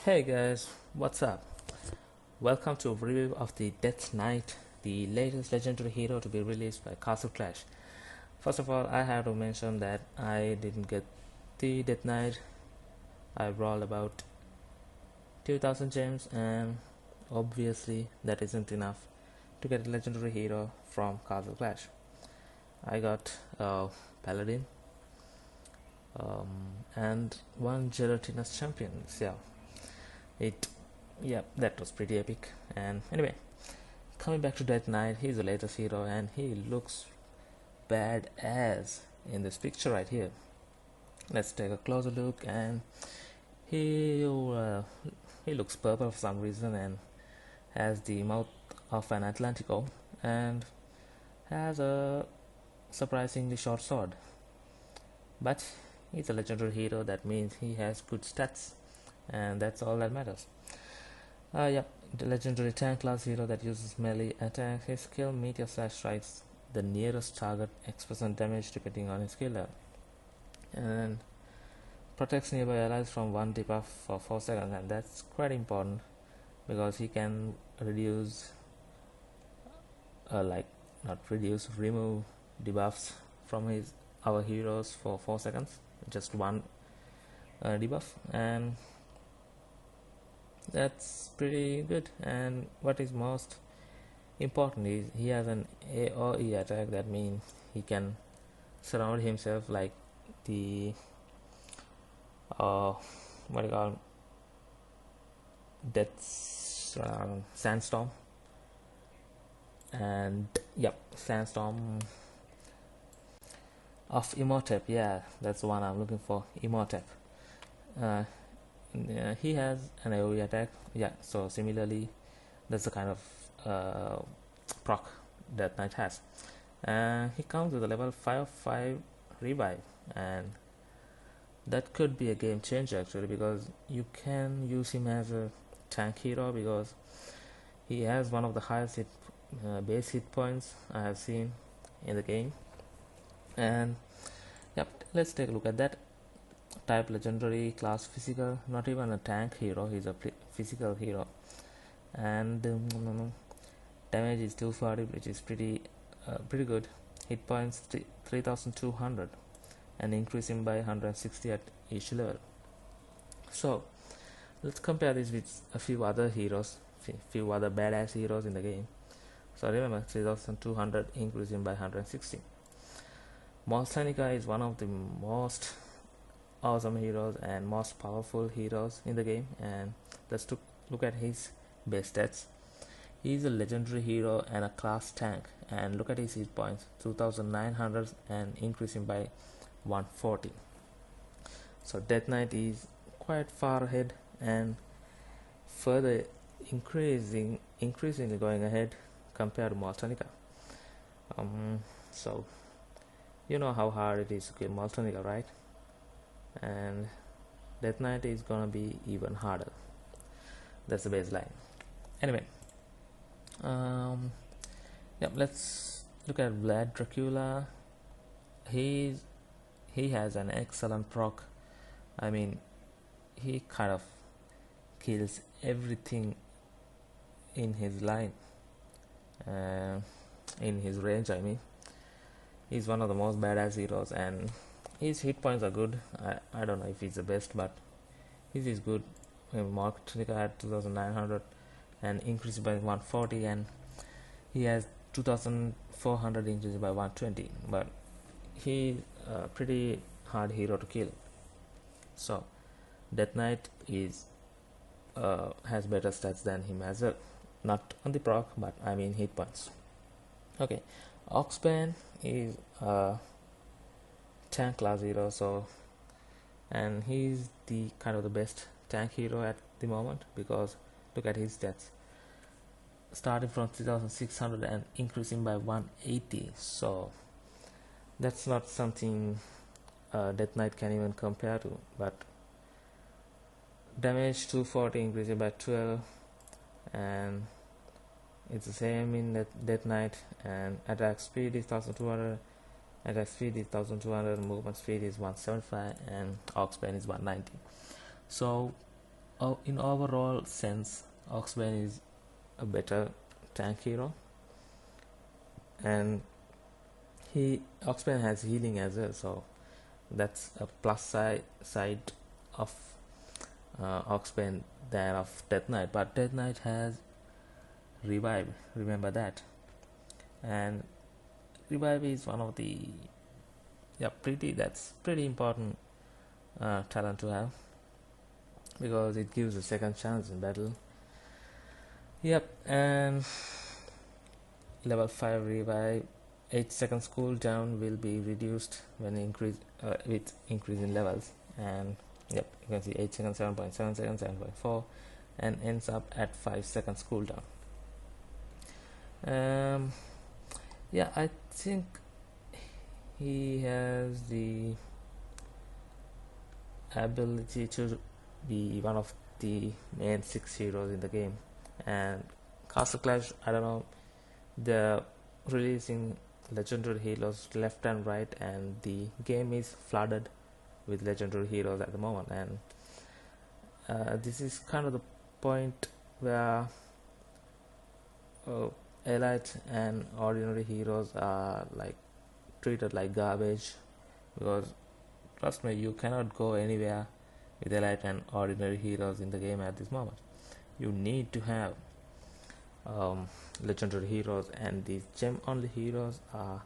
Hey guys, what's up? Welcome to a review of the Death Knight, the latest legendary hero to be released by Castle Clash. First of all, I have to mention that I didn't get the Death Knight. I rolled about 2000 gems, and obviously that isn't enough to get a legendary hero from Castle Clash. I got a Paladin and one gelatinous champion. So it yeah, that was pretty epic. And anyway, coming back to Death Knight, he's the latest hero and he looks badass in this picture right here. Let's take a closer look, and he uh, he looks purple for some reason and has the mouth of an Atlantico and has a surprisingly short sword. But he's a legendary hero, that means he has good stats, and that's all that matters. Yep, the legendary tank class hero that uses melee attack. His skill meteor slash strikes the nearest target X% damage depending on his skill level, and protects nearby allies from one debuff for 4 seconds, and that's quite important because he can reduce not reduce, remove debuffs from our heroes for 4 seconds, just one debuff, and that's pretty good. And what is most important is he has an AoE attack, that means he can surround himself like the what do you call death sandstorm. And yep, sandstorm of Imhotep, yeah, that's the one I'm looking for, Imhotep. He has an AoE attack, yeah, so similarly that's the kind of proc that Knight has. He comes with a level 5/5 revive, and that could be a game changer actually, because you can use him as a tank hero because he has one of the highest base hit points I have seen in the game. And yep, let's take a look at that. Type legendary, class physical, not even a tank hero, he's a physical hero. And damage is 240, which is pretty good. Hit points 3200, and increasing by 160 at each level. So let's compare this with a few other heroes, few other badass heroes in the game. So remember, 3200 increasing by 160. Moltanica is one of the most awesome heroes and most powerful heroes in the game, and let's look at his base stats. He's a legendary hero and a class tank, and look at his hit points, 2900 and increasing by 140. So Death Knight is quite far ahead and further increasingly going ahead compared to Moltanica. So you know how hard it is to kill Moltanica, right? And Death Knight is gonna be even harder. That's the baseline. Anyway, yep, let's look at Vlad Dracula. He has an excellent proc. I mean, he kind of kills everything in his line, in his range. I mean, he's one of the most badass heroes, and his hit points are good. I don't know if he's the best, but his is good. Mark Trinica had 2900 and increased by 140, and he has 2400 increased by 120, but he's a pretty hard hero to kill. So Death Knight is has better stats than him as well, not on the proc, but I mean hit points. Okay, Oxpan is a tank class hero, so, and he's the kind of the best tank hero at the moment, because look at his stats, starting from 3600 and increasing by 180. So that's not something Death Knight can even compare to. But damage 240 increasing by 12, and it's the same in Death Knight. And attack speed is 1200, attack speed is 1200, movement speed is 175, and Oxpan is 190. So in overall sense, Oxbane is a better tank hero, and he Oxbane has healing as well, so that's a plus side of Oxbane than of Death Knight. But Death Knight has revive. Remember that, and revive is one of the that's pretty important talent to have because it gives a second chance in battle. Yep, and level 5 revive, 8 seconds cooldown will be reduced when with increase in levels, and yep, you can see 8 seconds, 7.7 seconds, 7.4, and ends up at 5 seconds cooldown. Yeah, I think he has the ability to be one of the main 6 heroes in the game. And Castle Clash, I don't know, they're releasing legendary heroes left and right, and the game is flooded with legendary heroes at the moment, and this is kind of the point where elite and ordinary heroes are like treated like garbage, because trust me, you cannot go anywhere with elite and ordinary heroes in the game at this moment. You need to have legendary heroes, and these gem only heroes are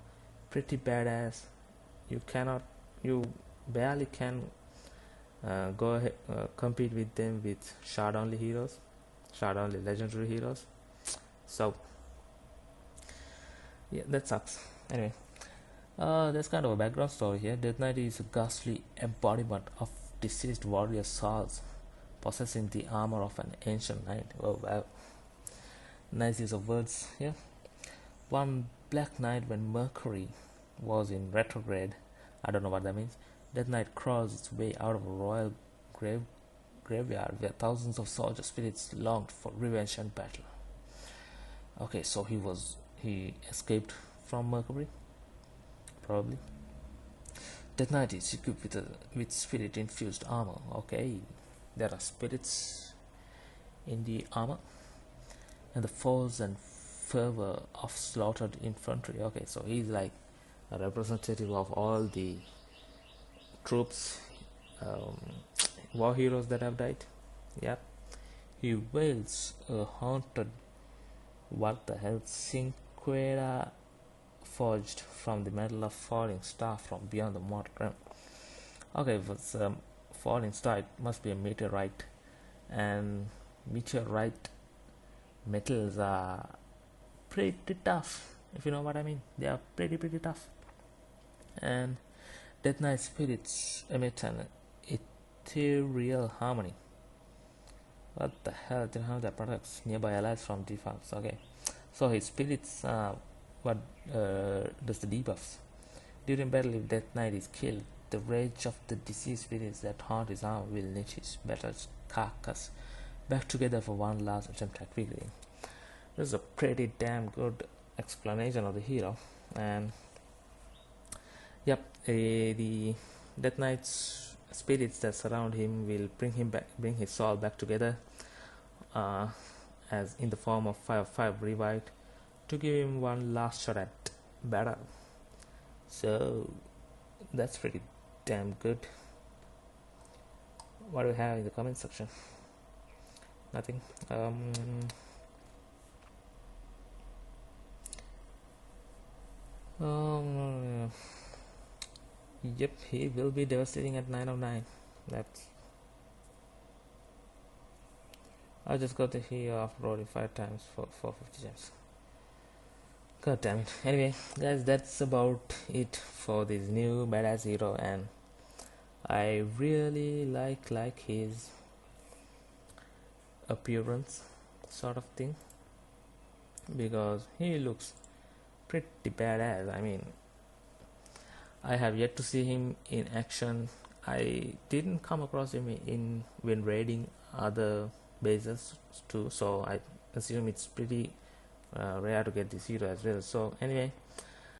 pretty badass. You barely can go ahead compete with them with shard only heroes, shard only legendary heroes. So yeah, that sucks. Anyway, there's kind of a background story here. Death Knight is a ghastly embodiment of deceased warrior souls, possessing the armor of an ancient knight. Oh wow, nice use of words here. One black night when Mercury was in retrograde, I don't know what that means, Death Knight crossed its way out of a royal graveyard where thousands of soldier spirits longed for revenge and battle. Okay, so he escaped from Mercury, probably. Death Knight is equipped with spirit infused armor. Okay, there are spirits in the armor, and the force and fervor of slaughtered infantry. Okay, so he's like a representative of all the troops, war heroes that have died. Yep, he wields a haunted, what the hell, Cinquera forged from the metal of falling star from beyond the mortal realm. Okay, if it's a falling star, it must be a meteorite, and meteorite metals are pretty tough, if you know what I mean. They are pretty tough. And Death Knight spirits emit an ethereal harmony. What the hell? Didn't have the products nearby allies from debuffs. Okay, so his spirits what does the debuffs. During battle, if Death Knight is killed, the rage of the deceased spirits that haunt his armor will knit his battered carcass back together for one last attempt at victory. This is a pretty damn good explanation of the hero, and yep, the Death Knight's spirits that surround him will bring his soul back together, as in the form of 5 revived, to give him one last shot at battle. So that's pretty damn good. What do we have in the comment section? Nothing. Yep, he will be devastating at 9 of 9. That's. I just got the hero after rolling 5 times for 450 gems. God damn it. Anyway, guys, that's about it for this new badass hero, and I really like his appearance, sort of thing, because he looks pretty badass. I mean, I have yet to see him in action. I didn't come across him when raiding other bases too, so I assume it's pretty rare to get this hero as well. So anyway,